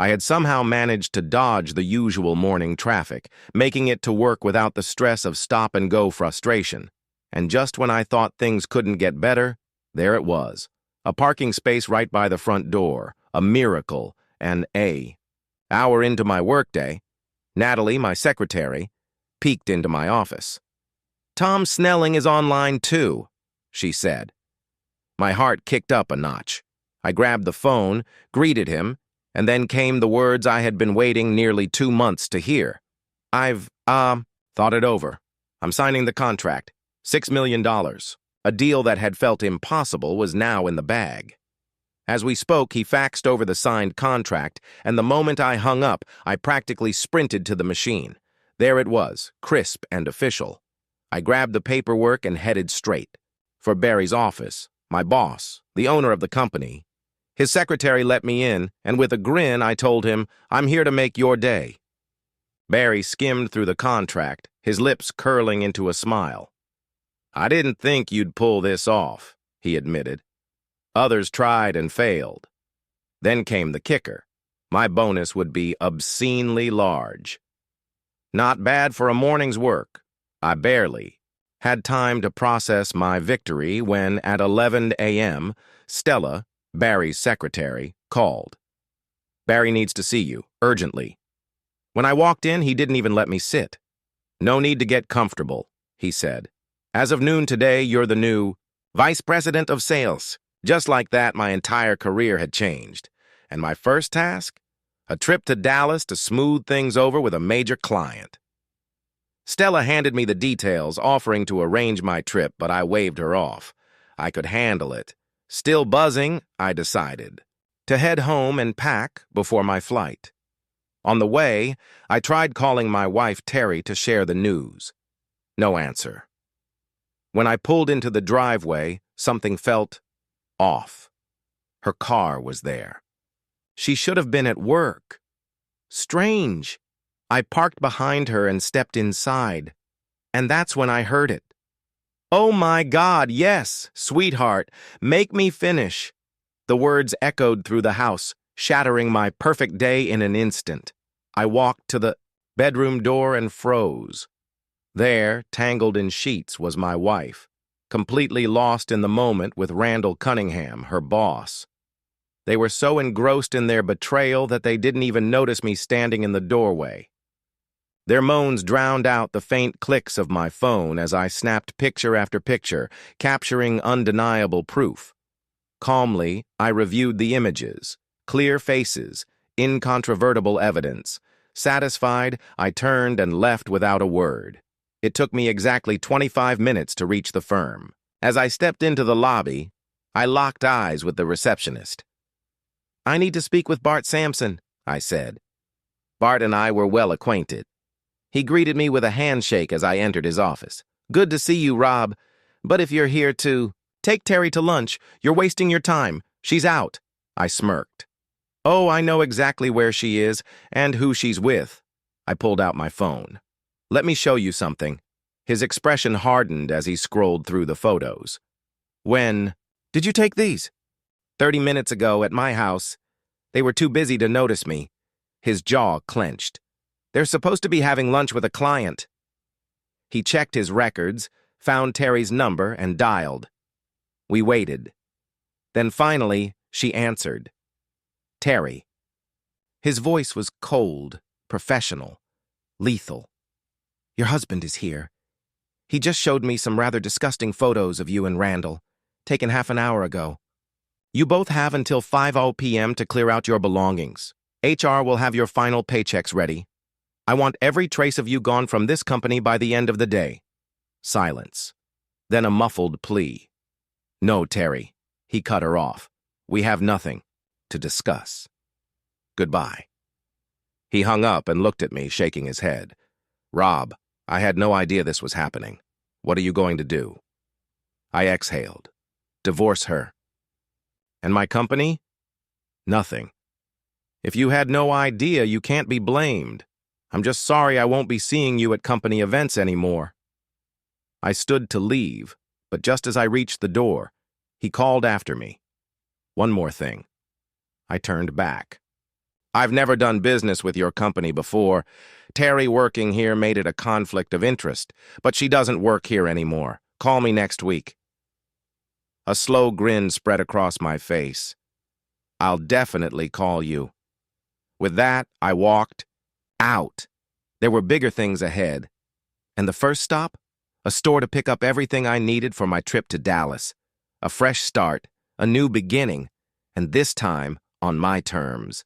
I had somehow managed to dodge the usual morning traffic, making it to work without the stress of stop-and-go frustration. And just when I thought things couldn't get better, there it was. A parking space right by the front door. A miracle. An hour into my workday, Natalie, my secretary, peeked into my office. "Tom Snelling is online too," she said. My heart kicked up a notch. I grabbed the phone, greeted him, and then came the words I had been waiting nearly 2 months to hear. "I've, thought it over. I'm signing the contract. $6 million. A deal that had felt impossible was now in the bag." As we spoke, he faxed over the signed contract, and the moment I hung up, I practically sprinted to the machine. There it was, crisp and official. I grabbed the paperwork and headed straight for Barry's office, my boss, the owner of the company. His secretary let me in, and with a grin, I told him, "I'm here to make your day." Barry skimmed through the contract, his lips curling into a smile. "I didn't think you'd pull this off," he admitted. "Others tried and failed." Then came the kicker. My bonus would be obscenely large. Not bad for a morning's work. I barely had time to process my victory when, at 11 a.m., Stella, Barry's secretary, called. "Barry needs to see you, urgently." When I walked in, he didn't even let me sit. "No need to get comfortable," he said. "As of noon today, you're the new vice president of sales." Just like that, my entire career had changed. And my first task? A trip to Dallas to smooth things over with a major client. Stella handed me the details, offering to arrange my trip, but I waved her off. I could handle it. Still buzzing, I decided to head home and pack before my flight. On the way, I tried calling my wife Terry to share the news. No answer. When I pulled into the driveway, something felt off. Her car was there. She should have been at work. Strange. I parked behind her and stepped inside. And that's when I heard it. "Oh my God, yes, sweetheart, make me finish." The words echoed through the house, shattering my perfect day in an instant. I walked to the bedroom door and froze. There, tangled in sheets, was my wife, completely lost in the moment with Randall Cunningham, her boss. They were so engrossed in their betrayal that they didn't even notice me standing in the doorway. Their moans drowned out the faint clicks of my phone as I snapped picture after picture, capturing undeniable proof. Calmly, I reviewed the images, clear faces, incontrovertible evidence. Satisfied, I turned and left without a word. It took me exactly 25 minutes to reach the firm. As I stepped into the lobby, I locked eyes with the receptionist. "I need to speak with Bart Sampson," I said. Bart and I were well acquainted. He greeted me with a handshake as I entered his office. "Good to see you, Rob. But if you're here to take Terry to lunch, you're wasting your time. She's out." I smirked. "Oh, I know exactly where she is and who she's with." I pulled out my phone. "Let me show you something." His expression hardened as he scrolled through the photos. "When did you take these?" 30 minutes ago at my house. They were too busy to notice me." His jaw clenched. "They're supposed to be having lunch with a client." He checked his records, found Terry's number, and dialed. We waited. Then finally, she answered. "Terry." His voice was cold, professional, lethal. "Your husband is here. He just showed me some rather disgusting photos of you and Randall, taken half an hour ago. You both have until 5:00 p.m. to clear out your belongings. HR will have your final paychecks ready. I want every trace of you gone from this company by the end of the day." Silence. Then a muffled plea. "No, Terry." He cut her off. "We have nothing to discuss. Goodbye." He hung up and looked at me, shaking his head. "Rob, I had no idea this was happening. What are you going to do?" I exhaled. "Divorce her." "And my company?" "Nothing. If you had no idea, you can't be blamed. I'm just sorry I won't be seeing you at company events anymore." I stood to leave, but just as I reached the door, he called after me. "One more thing." I turned back. I've never done business with your company before. Terry working here made it a conflict of interest, but she doesn't work here anymore. Call me next week. A slow grin spread across my face. I'll definitely call you. With that, I walked out. There were bigger things ahead. And the first stop? A store to pick up everything I needed for my trip to Dallas. A fresh start, a new beginning, and this time on my terms.